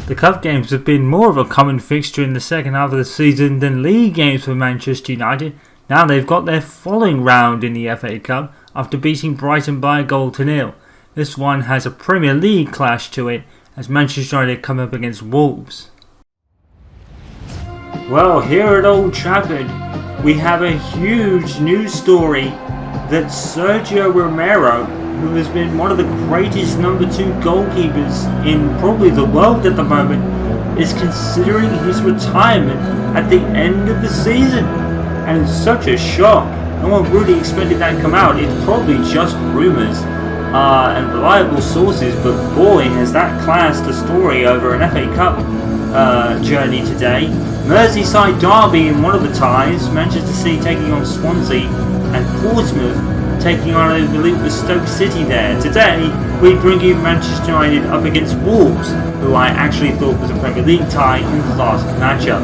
The cup games have been more of a common fixture in the second half of the season than league games for Manchester United. Now they've got their following round in the FA Cup after beating Brighton by 1-0. This one has a Premier League clash to it as Manchester United come up against Wolves. Well, here at Old Trafford we have a huge news story that Sergio Romero, who has been one of the greatest number 2 goalkeepers in probably the world at the moment, is considering his retirement at the end of the season. And it's such a shock. No one really expected that to come out. It's probably just rumours and reliable sources, but boy has that classed a story over an FA Cup journey today. Merseyside derby in one of the ties, Manchester City taking on Swansea, and Portsmouth taking on, I believe, the Stoke City there. Today, we bring you Manchester United up against Wolves, who I actually thought was a Premier League tie in the last matchup.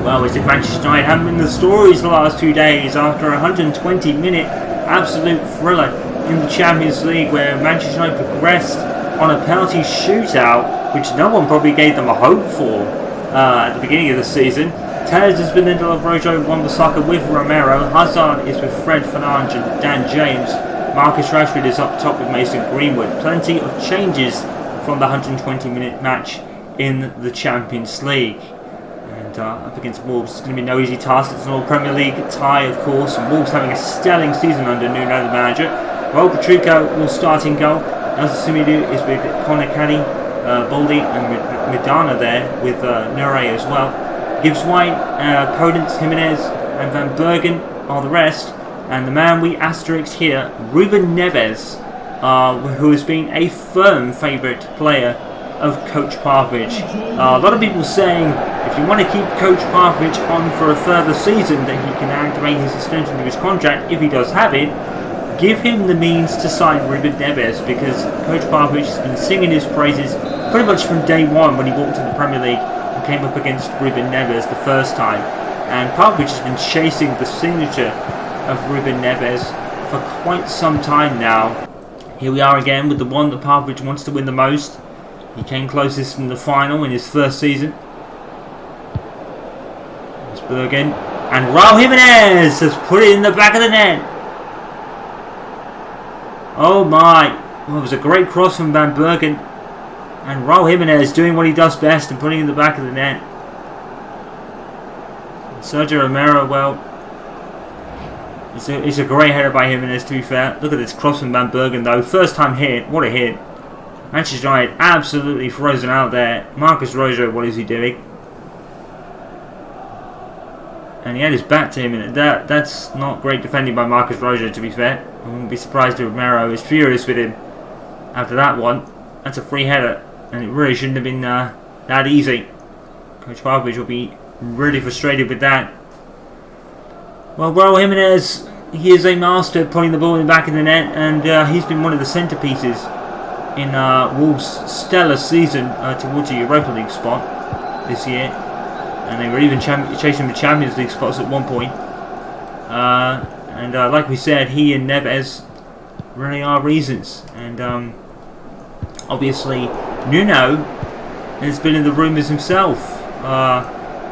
Well, as if Manchester United haven't been the stories the last 2 days after a 120-minute absolute thriller in the Champions League, where Manchester United progressed on a penalty shootout, which no one probably gave them a hope for at the beginning of the season. Telles has been in Rojo, Wan-Bissaka with Romero. Hazard is with Fred Fernandes and Dan James. Marcus Rashford is up top with Mason Greenwood. Plenty of changes from the 120-minute match in the Champions League. And up against Wolves, it's going to be no easy task. It's an all Premier League tie, of course. And Wolves having a stelling season under Nuno, the manager. Well, Patrico will start in goal. Elsa Simidu is with Konakani, Baldi and Midana there with Nure as well. Gibbs White, Podence, Jimenez and Van Bergen are the rest. And the man we asterisk here, Ruben Neves, who has been a firm favourite player of Coach Popovich. A lot of people saying if you want to keep Coach Popovich on for a further season, that he can activate his extension of his contract if he does have it. Give him the means to sign Ruben Neves, because Coach Popovich has been singing his praises pretty much from day one when he walked in the Premier League and came up against Ruben Neves the first time. And Popovich has been chasing the signature of Ruben Neves for quite some time now. Here we are again with the one that Popovich wants to win the most. He came closest in the final in his first season. It's Bergen. And Raul Jimenez has put it in the back of the net. Oh my. Well, it was a great cross from Van Bergen. And Raul Jimenez doing what he does best and putting it in the back of the net. Sergio Romero, well, it's a great header by Jimenez, to be fair. Look at this cross from Van Bergen though. First time hit. What a hit. Manchester United absolutely frozen out there. Marcus Rojo, what is he doing? And he had his back to him, and that's not great defending by Marcus Rojo, to be fair. I wouldn't be surprised if Romero is furious with him after that one. That's a free header, and it really shouldn't have been that easy. Coach Popovich will be really frustrated with that. Well, Raul Jimenez, he is a master at putting the ball in the back of the net, and he's been one of the centerpieces in Wolves' stellar season towards a Europa League spot this year. And they were even chasing the Champions League spots at one point. And like we said, he and Neves really are reasons. And obviously, Nuno has been in the rumours himself.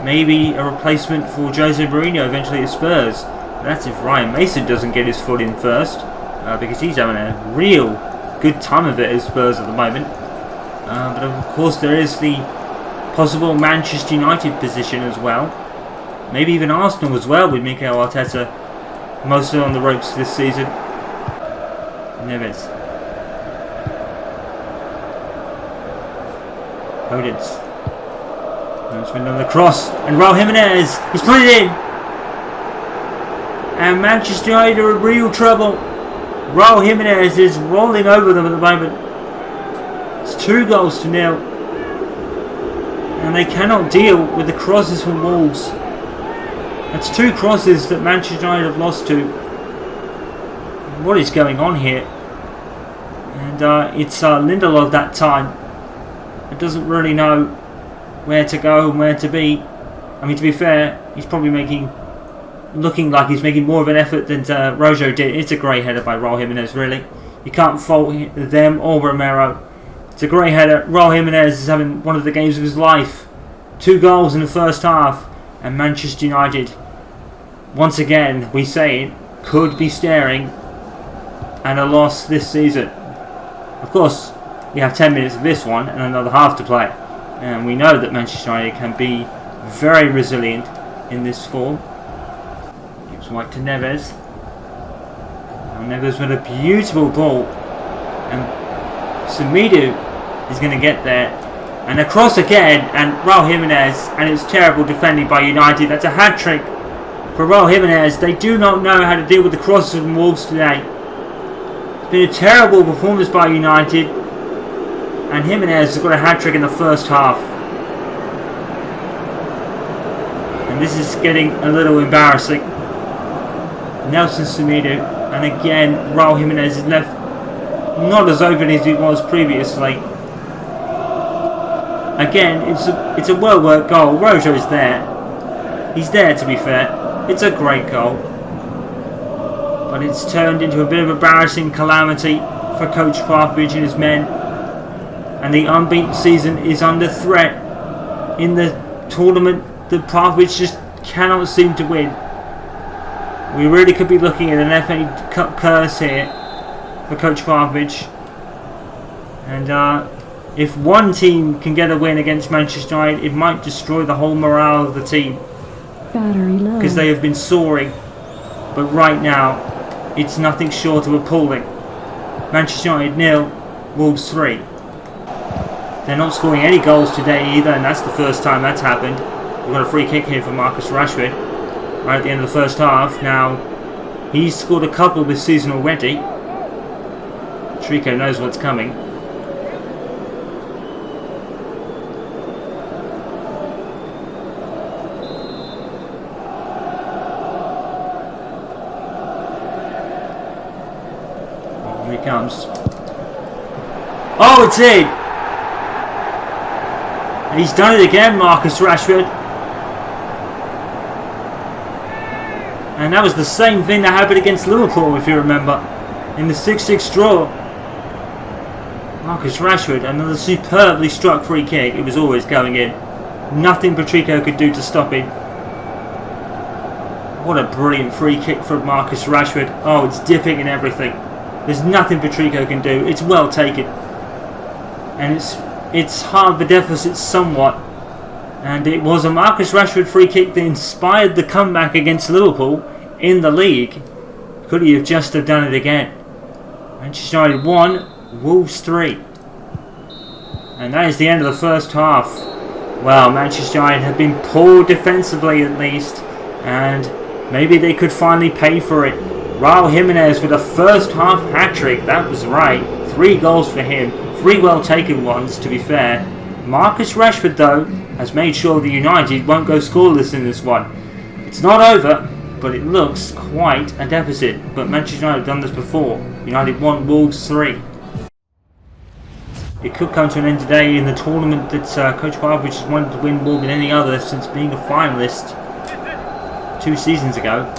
Maybe a replacement for Jose Mourinho eventually at Spurs. That's if Ryan Mason doesn't get his foot in first, because he's having a real good time of it at Spurs at the moment. But of course there is the possible Manchester United position as well. Maybe even Arsenal as well, with Mikel Arteta mostly on the ropes this season. Neves. Podence. There's been another cross. And Raul Jimenez. He's put it in. And Manchester United are in real trouble. Raul Jimenez is rolling over them at the moment. It's 2-0. And they cannot deal with the crosses from Wolves. That's 2 crosses that Manchester United have lost to. What is going on here? And it's Lindelof that time. It doesn't really know where to go and where to be. I mean, to be fair, he's probably looking like he's making more of an effort than Rojo did. It's a great header by Raul Jimenez, really. You can't fault them or Romero. It's a great header. Raul Jimenez is having one of the games of his life. 2 goals in the first half. And Manchester United, once again, we say it, could be staring at a loss this season. Of course, we have 10 minutes of this one and another half to play. And we know that Manchester United can be very resilient in this form. Gives wide to Neves. And Neves with a beautiful ball. And Semedo is going to get there. And across again, and Raul Jimenez, and it's terrible defending by United. That's a hat-trick for Raul Jimenez. They do not know how to deal with the crosses from Wolves today. It's been a terrible performance by United. And Jimenez has got a hat-trick in the first half. And this is getting a little embarrassing. Nelson Semedo, and again, Raul Jimenez is left not as open as he was previously. Again, it's a well-worked goal. Rojo is there. He's there, to be fair. It's a great goal. But it's turned into a bit of embarrassing calamity for Coach Popovich and his men. And the unbeaten season is under threat in the tournament that Popovich just cannot seem to win. We really could be looking at an FA Cup curse here for Coach Popovich. And if one team can get a win against Manchester United, it might destroy the whole morale of the team. Battery low. Because they have been soaring. But right now, it's nothing short of appalling. Manchester United 0, Wolves 3. They're not scoring any goals today either, and that's the first time that's happened. We've got a free kick here from Marcus Rashford right at the end of the first half. Now, he's scored a couple this season already. Trico knows what's coming. Here he comes. Oh, it's in! And he's done it again, Marcus Rashford. And that was the same thing that happened against Liverpool, if you remember, in the 6-6 draw. Marcus Rashford, another superbly struck free kick. It was always going in. Nothing Patrico could do to stop it. What a brilliant free kick from Marcus Rashford. Oh, it's dipping and everything. There's nothing Patrico can do. It's well taken. And it's halved the deficit somewhat. And it was a Marcus Rashford free kick that inspired the comeback against Liverpool in the league. Could he have just have done it again? Manchester United 1, Wolves 3. And that is the end of the first half. Well, Manchester United have been poor defensively at least. And maybe they could finally pay for it. Raul Jimenez with a first half hat-trick, that was right. 3 goals for him, 3 well taken ones to be fair. Marcus Rashford though has made sure that United won't go scoreless in this one. It's not over, but it looks quite a deficit. But Manchester United have done this before. United 1, Wolves 3. It could come to an end today in the tournament that Coach Popovich has wanted to win more than any other since being a finalist 2 seasons ago.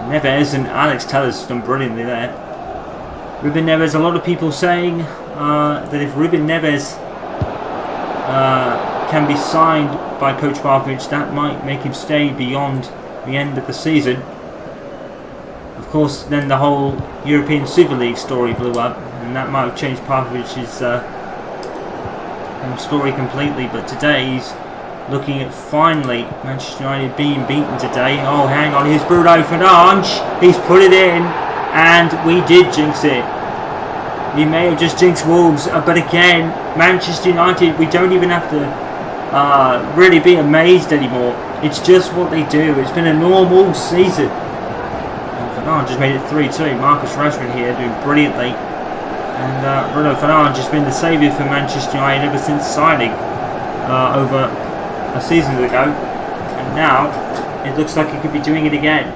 Neves and Alex Tellers have done brilliantly there. Ruben Neves, a lot of people saying that if Ruben Neves can be signed by Coach Popovich, that might make him stay beyond the end of the season. Of course, then the whole European Super League story blew up, and that might have changed Popovich's story completely. But today he's looking at finally Manchester United being beaten today. Oh, hang on, here's Bruno Fernandes. He's put it in, and we did jinx it. We may have just jinxed Wolves, but again, Manchester United, we don't even have to really be amazed anymore. It's just what they do. It's been a normal season. And Fernandes just made it 3-2. Marcus Rashford here doing brilliantly. And Bruno Fernandes has been the saviour for Manchester United ever since signing over a season ago, and now it looks like he could be doing it again.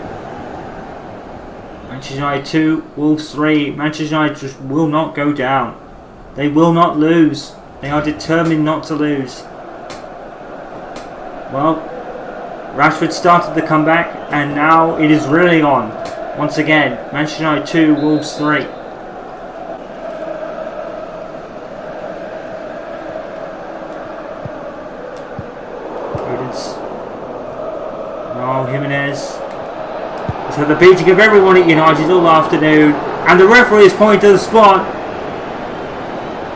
Manchester United 2, Wolves 3. Manchester United just will not go down. They will not lose. They are determined not to lose. Well, Rashford started the comeback, and now it is really on. Once again, Manchester United 2, Wolves 3. chance. Oh, Jimenez has had the beating of everyone at United all afternoon, and the referee is pointing to the spot.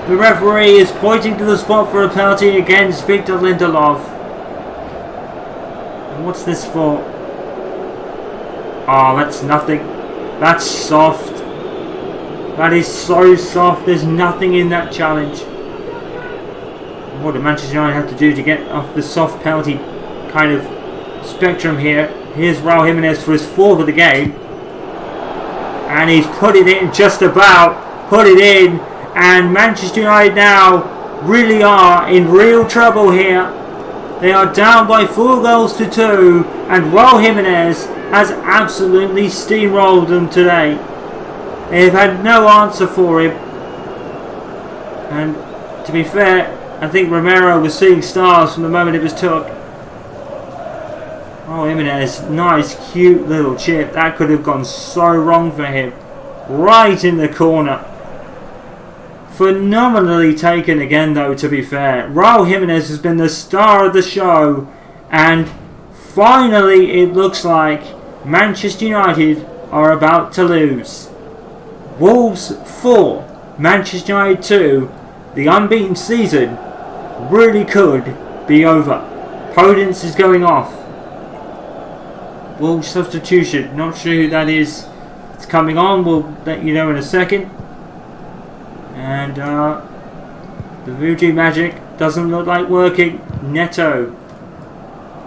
The referee is pointing to the spot for a penalty against Victor Lindelof. And what's this for? Oh, that's nothing. That's soft. That is so soft. There's nothing in that challenge. What did Manchester United have to do to get off the soft penalty kind of spectrum here? Here's Raul Jimenez for his fourth of the game. And he's put it in, just about. Put it in. And Manchester United now really are in real trouble here. They are down by 4 goals to 2. And Raul Jimenez has absolutely steamrolled them today. They have had no answer for him. And to be fair, I think Romero was seeing stars from the moment it was took. Oh, Jimenez, nice, cute little chip. That could have gone so wrong for him. Right in the corner. Phenomenally taken again, though, to be fair. Raul Jimenez has been the star of the show. And finally, it looks like Manchester United are about to lose. Wolves 4, Manchester United 2. The unbeaten season really could be over. Podence is going off. Wolves substitution. Not sure who that is. It's coming on. We'll let you know in a second. And the voodoo magic doesn't look like working. Neto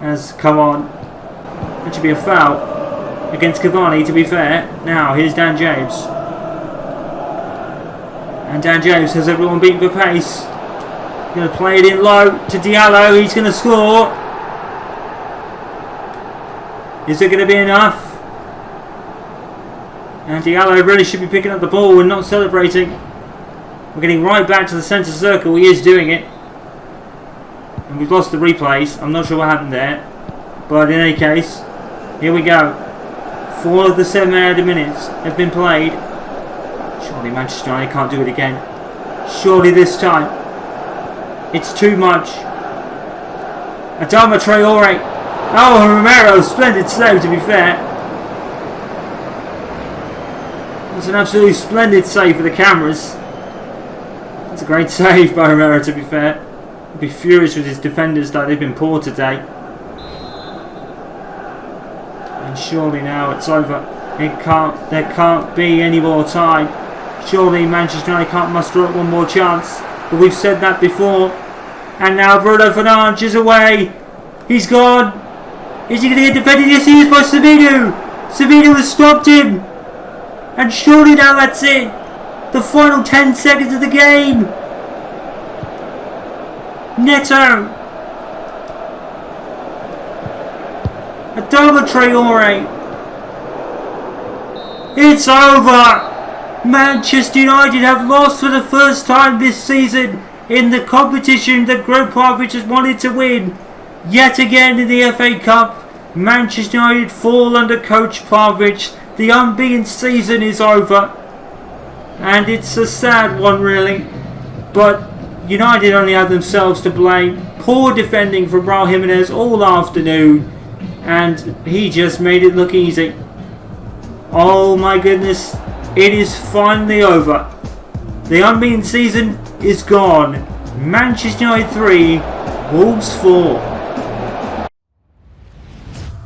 has come on. That should be a foul against Cavani, to be fair. Now, here's Dan James. And Dan James has everyone beaten for pace. Going to play it in low to Diallo. He's going to score. Is it going to be enough? And Diallo really should be picking up the ball and not celebrating. We're getting right back to the centre circle. He is doing it. And we've lost the replays. I'm not sure what happened there. But in any case, here we go. 4 of the 7 added minutes have been played. Surely Manchester United can't do it again. Surely this time. It's too much. Adama Traore. Oh, Romero. Splendid save, to be fair. That's an absolutely splendid save for the cameras. That's a great save by Romero, to be fair. He'll be furious with his defenders that they've been poor today. And surely now it's over. There can't be any more time. Surely Manchester United can't muster up one more chance. But we've said that before. And now Bruno Fernandes is away. He's gone. Is he going to get defended? Yes, he is by Semedo. Semedo has stopped him. And surely now that's it. The final 10 seconds of the game. Neto. Adama Traore. It's over. Manchester United have lost for the first time this season in the competition that Gregg Popovich has wanted to win. Yet again in the FA Cup, Manchester United fall under coach Popovich. The unbeaten season is over. And it's a sad one, really. But United only have themselves to blame. Poor defending from Raul Jimenez all afternoon. And he just made it look easy. Oh my goodness. It is finally over. The unbeaten season is gone. Manchester United 3, Wolves 4.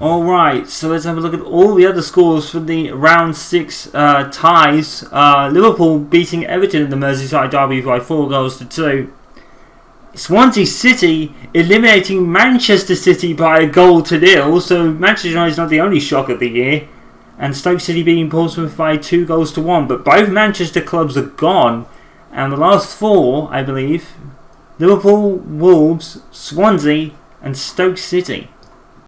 Alright, so let's have a look at all the other scores for the round 6 ties. Liverpool beating Everton in the Merseyside derby by 4 goals to 2. Swansea City eliminating Manchester City by 1 goal to 0. So Manchester United is not the only shock of the year. And Stoke City beating Portsmouth by 2 goals to 1. But both Manchester clubs are gone. And the last 4, I believe, Liverpool, Wolves, Swansea and Stoke City.